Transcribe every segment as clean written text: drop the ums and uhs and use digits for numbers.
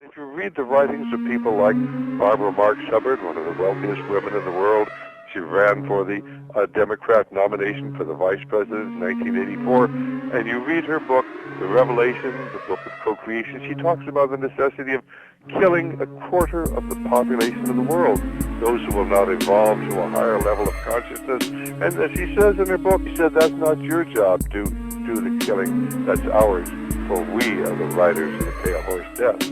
If you read the writings of people like Barbara Marx Hubbard, one of the wealthiest women in the world, she ran for the Democrat nomination for the vice president in 1984, and you read her book, The Revelation, the book of co-creation, she talks about the necessity of killing a quarter of the population of the world, those who will not evolve to a higher level of consciousness. And as she says in her book, she said, that's not your job to do the killing, that's ours, for we are the riders of the pale horse death,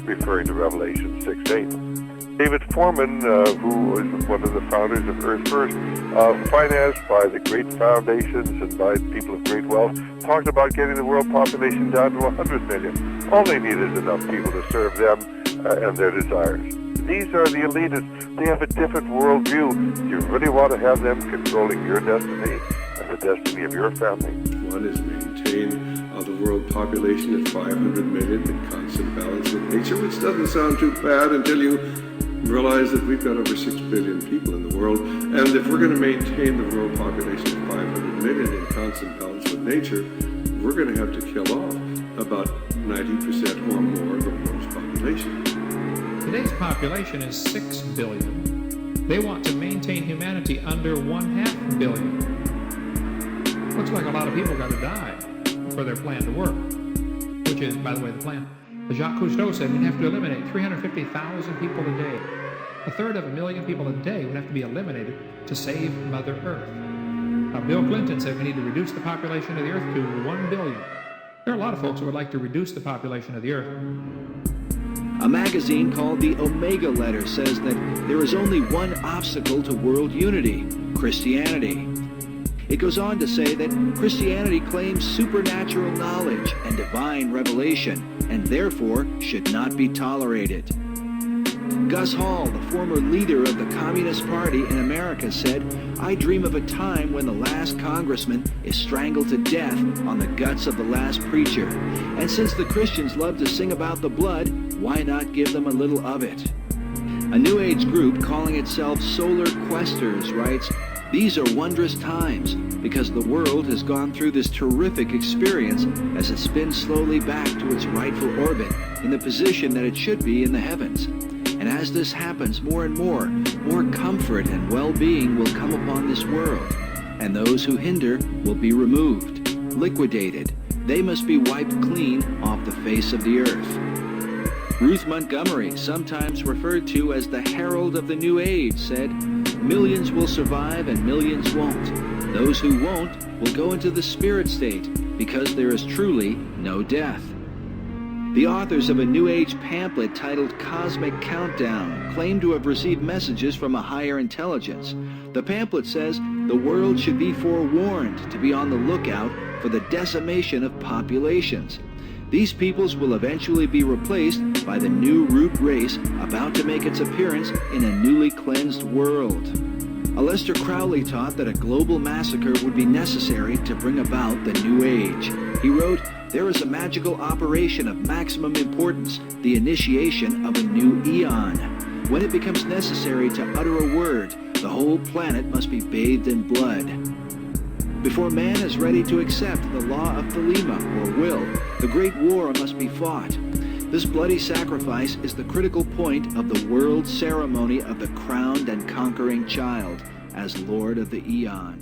referring to Revelation 6:8. David Foreman, who was one of the founders of Earth First, financed by the great foundations and by people of great wealth, talked about getting the world population down to 100 million. All they need is enough people to serve them and their desires. These are the elitists. They have a different worldview. You really want to have them controlling your destiny and the destiny of your family. One is maintain the world population at 500 million in constant balance with nature, which doesn't sound too bad until you realize that we've got over 6 billion people in the world, and if we're going to maintain the world population at 500 million in constant balance with nature, we're going to have to kill off about 90% or more of the world's population. Today's population is 6 billion. They want to maintain humanity under 1/2 billion. Looks like a lot of people got to die for their plan to work, which is, by the way, the plan. Jacques Cousteau said we'd have to eliminate 350,000 people a day. 1/3 of a million people a day would have to be eliminated to save Mother Earth. Bill Clinton said we need to reduce the population of the Earth to 1 billion. There are a lot of folks who would like to reduce the population of the Earth. A magazine called the Omega Letter says that there is only one obstacle to world unity: Christianity. It goes on to say that Christianity claims supernatural knowledge and divine revelation, and therefore should not be tolerated. Gus Hall, the former leader of the Communist Party in America, said, "I dream of a time when the last congressman is strangled to death on the guts of the last preacher. And since the Christians love to sing about the blood, why not give them a little of it?" A New Age group calling itself Solar Questers writes, "These are wondrous times because the world has gone through this terrific experience as it spins slowly back to its rightful orbit in the position that it should be in the heavens. And as this happens more and more comfort and well-being will come upon this world, and those who hinder will be removed, liquidated. They must be wiped clean off the face of the earth." Ruth Montgomery, sometimes referred to as the herald of the New Age, said, "Millions will survive and millions won't. Those who won't will go into the spirit state because there is truly no death." The authors of a New Age pamphlet titled Cosmic Countdown claim to have received messages from a higher intelligence. The pamphlet says the world should be forewarned to be on the lookout for the decimation of populations. These peoples will eventually be replaced by the new root race about to make its appearance in a newly cleansed world. Aleister Crowley taught that a global massacre would be necessary to bring about the New Age. He wrote, "There is a magical operation of maximum importance, the initiation of a new eon. When it becomes necessary to utter a word, the whole planet must be bathed in blood. Before man is ready to accept the law of Thelema, or will, the great war must be fought. This bloody sacrifice is the critical point of the world ceremony of the crowned and conquering child as Lord of the Eon."